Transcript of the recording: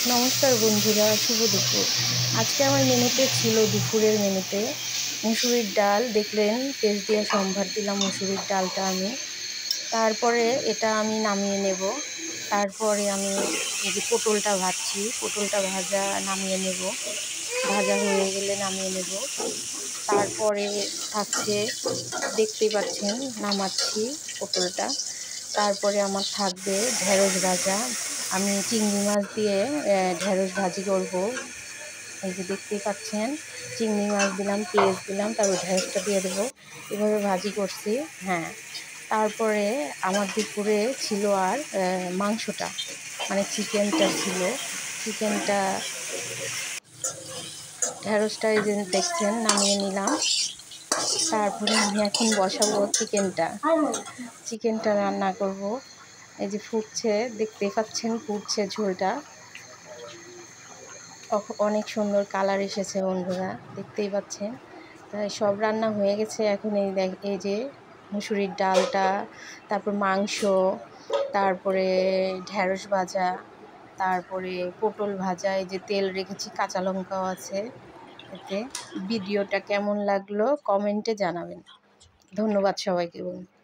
নমস্কার বন্ধুরা, শুভ দুপুর। আজকে আমার মেনুতে ছিল, দুপুরের মেনুতে মুসুরির ডাল। দেখলেন পেঁয়াজ দিয়ে সম্ভার দিলাম মুসুরির ডালটা আমি। তারপরে এটা আমি নামিয়ে নেব। তারপরে আমি এই যে পটলটা ভাজছি, পটলটা ভাজা নামিয়ে নেব। ভাজা হয়ে গেলে নামিয়ে নেব। তারপরে থাকছে, দেখতেই পাচ্ছেন নামাচ্ছি পটলটা। তারপরে আমার থাকবে ঢেঁড়স ভাজা। আমি চিংড়ি মাছ দিয়ে ঢেঁড়স ভাজি করব। এই যে দেখতেই পাচ্ছেন, চিংড়ি মাছ দিলাম, পেঁয়াজ দিলাম, তারপর ঢেঁড়সটা দিয়ে দেবো। এভাবে ভাজি করছি। হ্যাঁ, তারপরে আমার দুপুরে ছিল আর মাংসটা, মানে চিকেনটা ছিল। চিকেনটা, ঢেঁড়সটা এই যে দেখছেন নামিয়ে নিলাম। তারপরে আমি এখন বসাবো চিকেনটা রান্না করব। এই যে ফুটছে, দেখতেই পাচ্ছেন ফুটছে ঝোলটা। অনেক সুন্দর কালার এসেছে বন্ধুরা, দেখতেই পাচ্ছেন। তাই সব রান্না হয়ে গেছে। এখন এই যে মুসুরির ডালটা, তারপর মাংস, তারপরে ঢেঁড়স ভাজা, তারপরে পটল ভাজা, এই যে তেল রেখেছি, কাঁচা লঙ্কাও আছে এতে। ভিডিওটা কেমন লাগলো কমেন্টে জানাবেন। ধন্যবাদ সবাইকে বন্ধু।